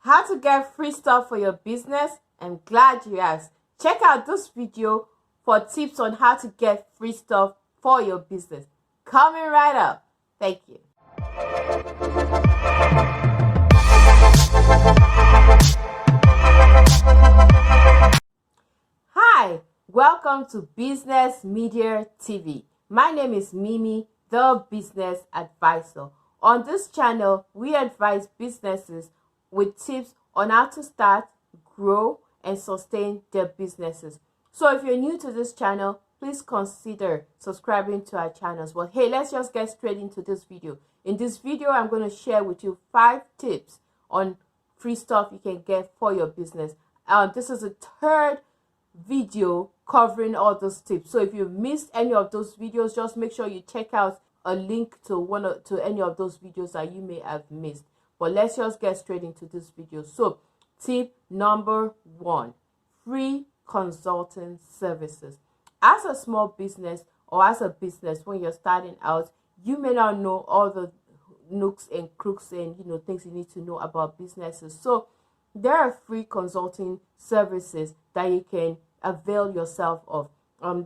How to get free stuff for your business? I'm glad you asked. Check out this video for tips on how to get free stuff for your business. Coming right up. Thank you. Hi, welcome to Business Media TV. My name is Mimi, the Business Advisor. On this channel, we advise businesses with tips on how to start, grow, and sustain their businesses. So if you're new to this channel, please consider subscribing to our channels. But hey, let's just get straight into this video. In this video, I'm going to share with you 5 tips on free stuff you can get for your business. This is the third video covering all those tips. So if you missed any of those videos, just make sure you check out a link to any of those videos that you may have missed. But let's just get straight into this video. So tip number 1, free consulting services. As a small business or as a business, when you're starting out, you may not know all the nooks and crooks and things you need to know about businesses. So there are free consulting services that you can avail yourself of.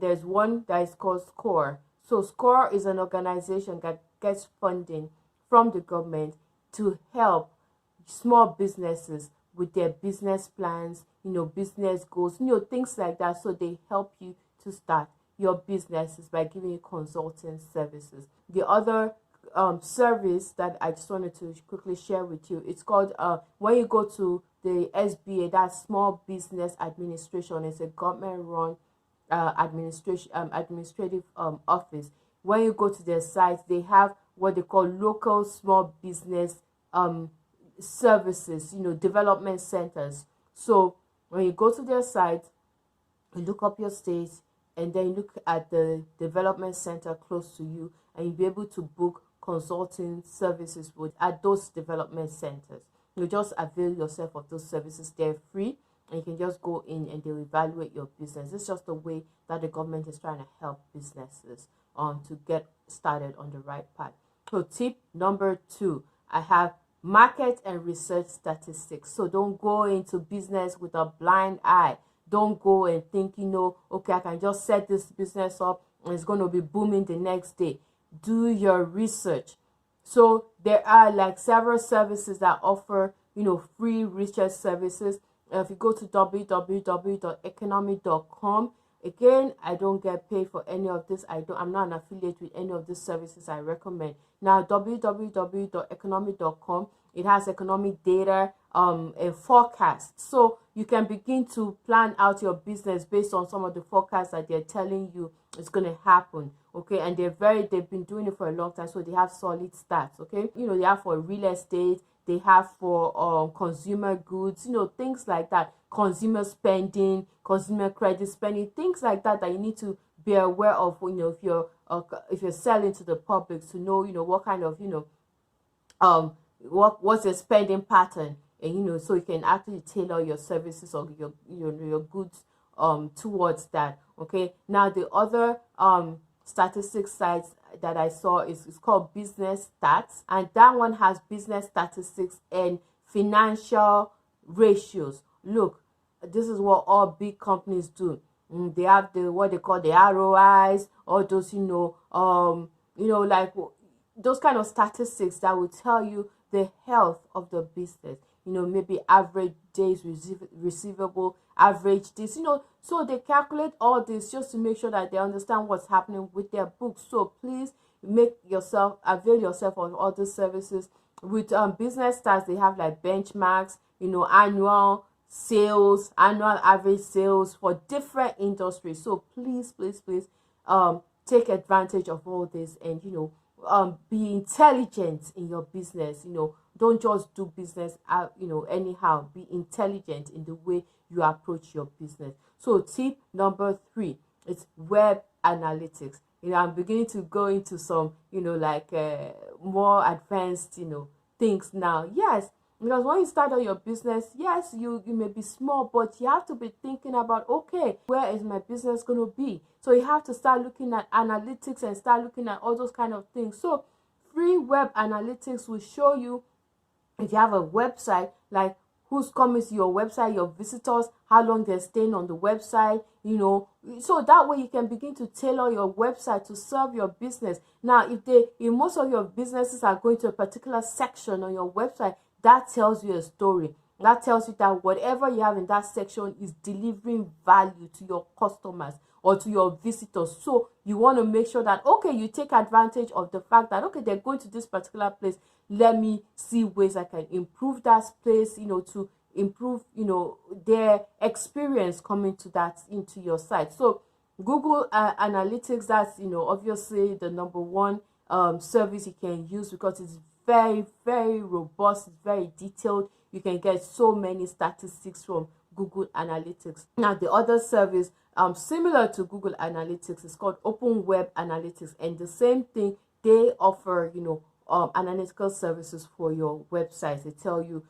There's one that is called SCORE. So SCORE is an organization that gets funding from the government to help small businesses with their business plans, business goals, things like that. So they help you to start your businesses by giving you consulting services. The other service that I just wanted to quickly share with you, it's called when you go to the SBA, that's Small Business Administration. It's a government-run administrative office. When you go to their site, they have what they call local small business services, development centers. So when you go to their site, you look up your state and then look at the development center close to you, and you'll be able to book consulting services at those development centers. You just avail yourself of those services. They're free, and you can just go in and they'll evaluate your business. It's just a way that the government is trying to help businesses to get started on the right path. So tip number 2, I have market and research statistics. So don't go into business with a blind eye. Don't go and think, okay, I can just set this business up and it's going to be booming the next day. Do your research. So there are like several services that offer, free research services. If you go to www.economy.com, again, I don't get paid for any of this. I'm not an affiliate with any of these services I recommend. Now, www.economy.com, it has economic data and forecasts. So you can begin to plan out your business based on some of the forecasts that they're telling you is going to happen. Okay, and they've been doing it for a long time, so they have solid stats. Okay, they have for real estate, they have for consumer goods, things like that, consumer spending, consumer credit spending, things like that you need to be aware of. If you're selling to the public, to know what kind of what's your spending pattern, and so you can actually tailor your services or your goods towards that. Okay, now the other statistics sites that I saw is called Business Stats, and that one has business statistics and financial ratios. Look, this is what all big companies do. They have what they call the ROIs, or those like those kind of statistics that will tell you the health of the business. Maybe average days receivable, average this, so they calculate all this just to make sure that they understand what's happening with their books. So please avail yourself of all these services. With Business Stats, they have like benchmarks, annual sales, annual average sales for different industries. So please take advantage of all this, and be intelligent in your business. Don't just do business anyhow. Be intelligent in the way you approach your business. So tip number 3 is web analytics. I'm beginning to go into some more advanced things now. Yes, because when you start out your business, yes, you may be small, but you have to be thinking about, okay, where is my business going to be? So you have to start looking at analytics and start looking at all those kind of things. So free web analytics will show you if you have a website, like who's coming to your website, your visitors, how long they're staying on the website, so that way you can begin to tailor your website to serve your business. Now, if most of your businesses are going to a particular section on your website, that tells you a story. That tells you that whatever you have in that section is delivering value to your customers or to your visitors. So you want to make sure that, okay, you take advantage of the fact that, okay, they're going to this particular place. Let me see ways I can improve that place, to improve, their experience coming into your site. So Google Analytics, that's, obviously the number one service you can use, because it's very, very robust, it's very detailed. You can get so many statistics from Google Analytics. Now, the other service similar to Google Analytics is called Open Web Analytics, and the same thing, they offer analytical services for your website. They tell you,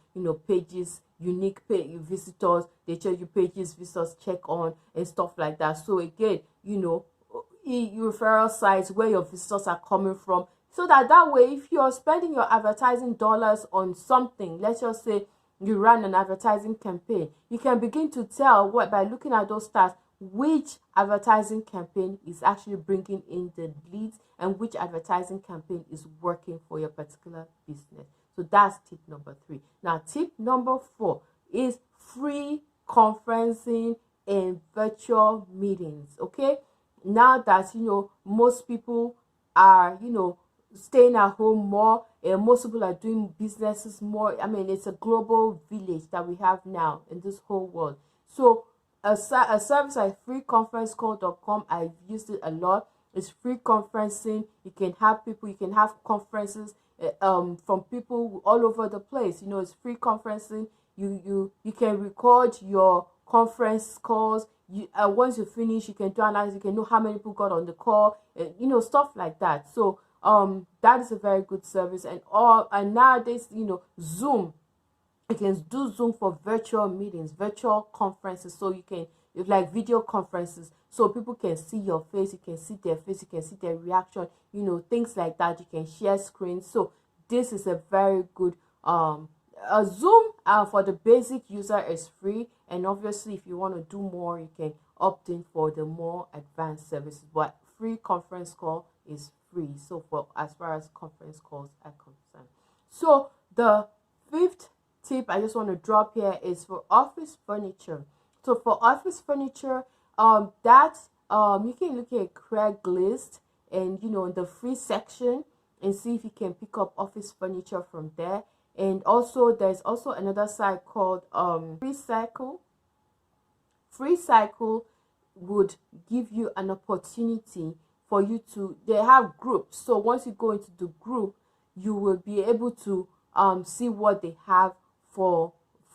pages, unique visitors, they tell you pages visitors check on and stuff like that. So again, referral sites, where your visitors are coming from, so that way, if you're spending your advertising dollars on something, let's just say you run an advertising campaign, you can begin to tell by looking at those stats, which advertising campaign is actually bringing in the leads and which advertising campaign is working for your particular business. So that's tip number 3. Now, tip number 4 is free conferencing and virtual meetings. Okay, now that most people are staying at home more, and most people are doing businesses more. I mean, it's a global village that we have now in this whole world. So a service like freeconferencecall.com, I've used it a lot. It's free conferencing. You can have conferences from people all over the place. It's free conferencing. You can record your conference calls. Once you finish, you can do analysis. You can know how many people got on the call, stuff like that. So that is a very good service. And nowadays, Zoom, you can do Zoom for virtual meetings, virtual conferences. So you can, like video conferences, so people can see your face, you can see their face, you can see their reaction, things like that. You can share screens. So this is a very good Zoom for the basic user is free, and obviously if you want to do more, you can opt in for the more advanced services. But free conference call is free, so for as far as conference calls are concerned. So the 5th tip I just want to drop here is for office furniture. So for office furniture, you can look at Craigslist and in the free section and see if you can pick up office furniture from there. And also there's also another site called FreeCycle. FreeCycle would give you an opportunity for you to, they have groups. So once you go into the group, you will be able to see what they have for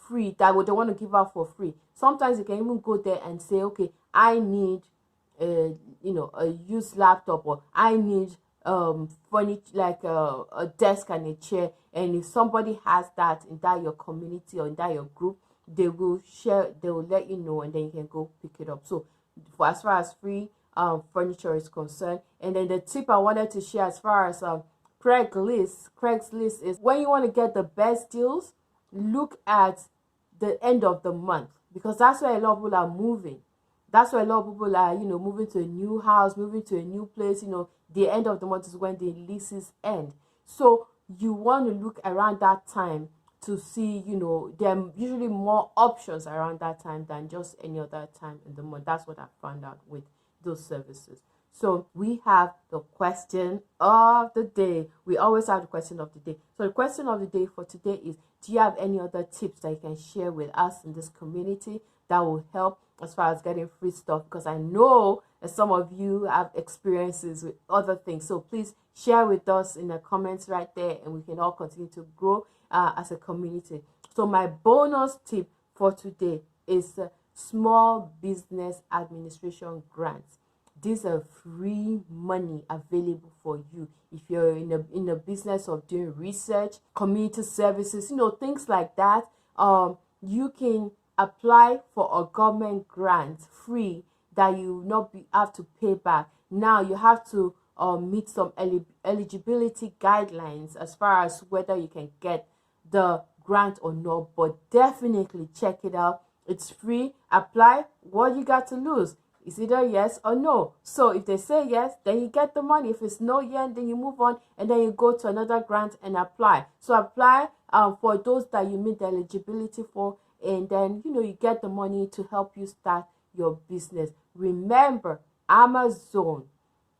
free, that what they want to give out for free. Sometimes you can even go there and say, okay, I need a used laptop, or I need furniture like a desk and a chair. And if somebody has that in that your community or in that your group, they will let you know, and then you can go pick it up. So for as far as free furniture is concerned. And then the tip I wanted to share as far as Craigslist is, when you want to get the best deals, look at the end of the month, because that's where a lot of people are moving. That's where a lot of people are, moving to a new house, moving to a new place. The end of the month is when the leases end. So you want to look around that time to see, there are usually more options around that time than just any other time in the month. That's what I found out with those services. So we have the question of the day. We always have the question of the day. So the question of the day for today is, do you have any other tips that you can share with us in this community that will help as far as getting free stuff? Because I know that some of you have experiences with other things. So please share with us in the comments right there, and we can all continue to grow as a community. So my bonus tip for today is small business administration grants. These are free money available for you if you're in the business of doing research, community services, things like that. You can apply for a government grant free that you will not have to pay back. Now you have to meet some eligibility guidelines as far as whether you can get the grant or not, but definitely check it out. It's free. Apply. What you got to lose? It's either yes or no. So if they say yes, then you get the money. If it's no yes, then you move on and then you go to another grant and apply. So apply for those that you meet the eligibility for, and then you get the money to help you start your business. Remember, Amazon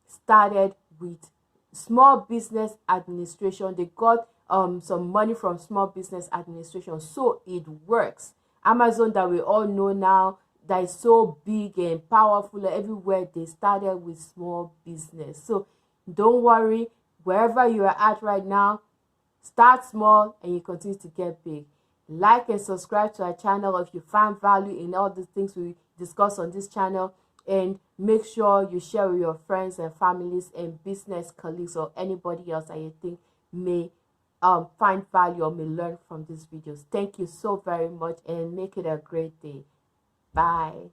started with Small Business Administration. They got some money from Small Business Administration, so it works. Amazon that we all know now, that is so big and powerful everywhere, they started with small business. So don't worry, wherever you are at right now, start small and you continue to get big. Like and subscribe to our channel if you find value in all the things we discuss on this channel, and make sure you share with your friends and families and business colleagues or anybody else that you think may find value or may learn from these videos. Thank you so very much and make it a great day. Bye.